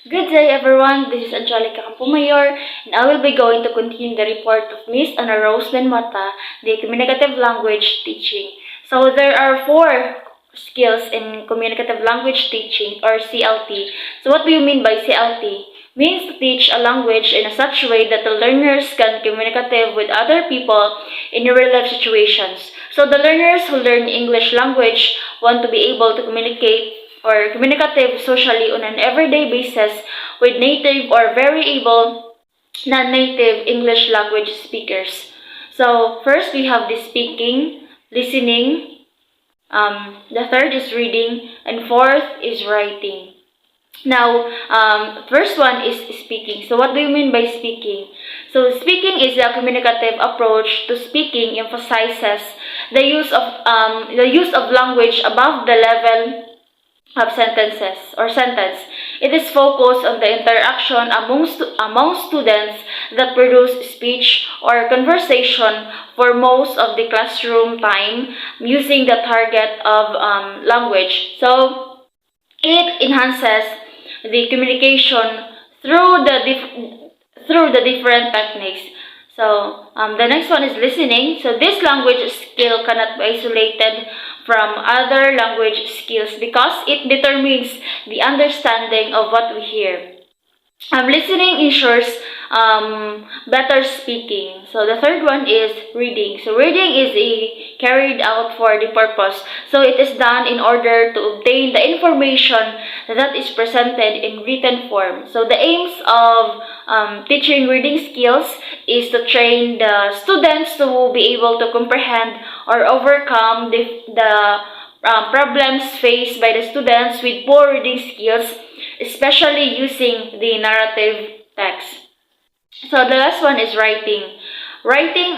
Good day everyone, this is Angelica Campomayor and I will be going to continue the report of Miss Ana Rose Benmata, the communicative language teaching. So there are 4 skills in communicative language teaching or CLT. So what do you mean by CLT? Means to teach a language in a such way that the learners can communicate with other people in real life situations. So the learners who learn English language want to be able to communicate or communicative socially on an everyday basis with native or very able non-native English language speakers. So first we have the speaking, listening, the third is reading, and fourth is writing. Now, first one is speaking. So what do you mean by speaking? So speaking is a communicative approach to speaking emphasizes the use of language above the level of sentence. It is focused on the interaction among students that produce speech or conversation for most of the classroom time using the target of language. So it enhances the communication through the different techniques. So the next one is listening. So this language skill cannot be isolated from other language skills because it determines the understanding of what we hear. Listening ensures better speaking. So the third one is reading. So reading is carried out for the purpose. So it is done in order to obtain the information that is presented in written form. So the aims of teaching reading skills is to train the students to be able to comprehend or overcome the problems faced by the students with poor reading skills, especially using the narrative text. So the last one is writing. Writing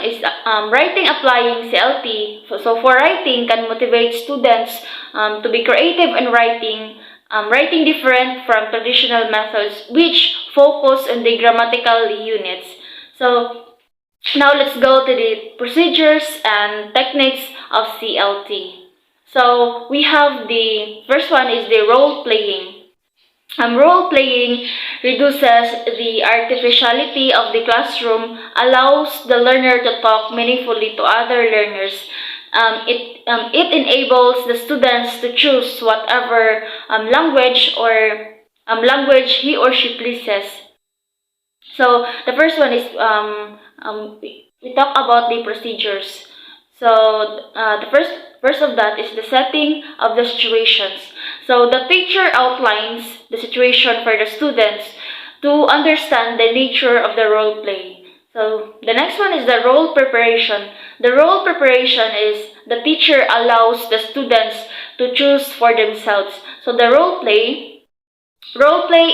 applying CLT. So for writing can motivate students to be creative in writing. Writing different from traditional methods which focus on the grammatical units. So now let's go to the procedures and techniques of CLT. So we have the first one is the role playing. Role playing reduces the artificiality of the classroom, allows the learner to talk meaningfully to other learners. It enables the students to choose whatever language he or she pleases. So the first one is we talk about the procedures. So the first of that is the setting of the situations. So the teacher outlines the situation for the students to understand the nature of the role play. So the next one is the role preparation. The role preparation is the teacher allows the students to choose for themselves. So the role play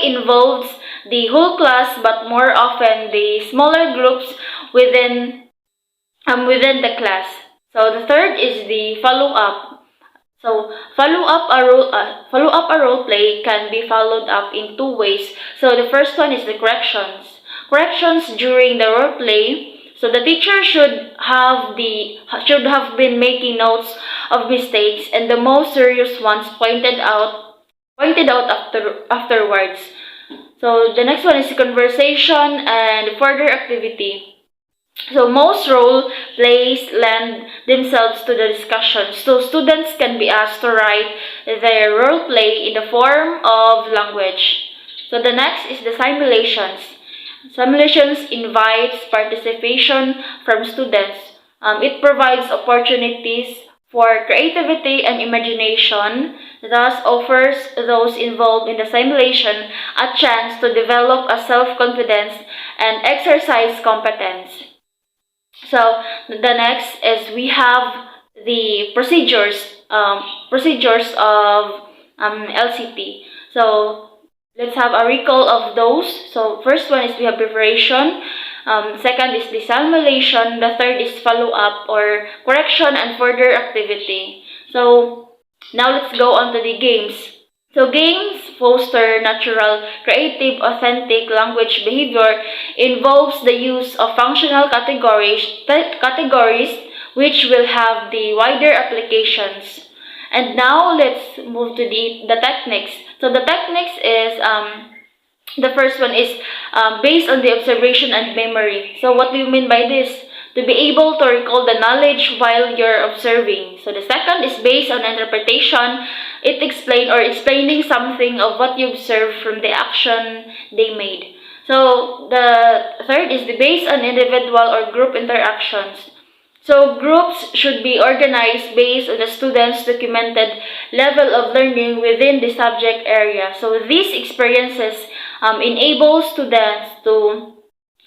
involves the whole class, but more often the smaller groups within the class. So the third is the follow up. So follow up a role play can be followed up in 2 ways. So the first one is the corrections. Corrections during the role play. So the teacher should have been making notes of mistakes and the most serious ones pointed out afterwards. So the next one is conversation and further activity. So most role plays lend themselves to the discussion. So students can be asked to write their role play in the form of language. So the next is the simulations. Simulations invites participation from students. It provides opportunities for creativity and imagination, thus offers those involved in the simulation a chance to develop a self-confidence and exercise competence. So the next is we have the procedures of LCT. So let's have a recall of those. So first one is we have preparation. Second is the simulation. The third is follow-up or correction and further activity. So now let's go on to the games. So games foster natural, creative, authentic language behavior, involves the use of functional categories which will have the wider applications. And now let's move to the techniques. So the techniques is The first one is based on the observation and memory. So what do you mean by this? To be able to recall the knowledge while you're observing. So the second is based on interpretation. It explaining something of what you observed from the action they made. So the third is the based on individual or group interactions. So groups should be organized based on the students' documented level of learning within the subject area. So these experiences enable students to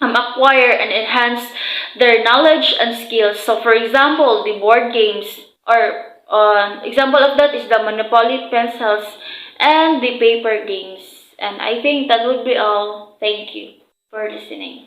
acquire and enhance their knowledge and skills. So for example, the board games, or example of that is the Monopoly pencils and the paper games. And I think that would be all. Thank you for listening.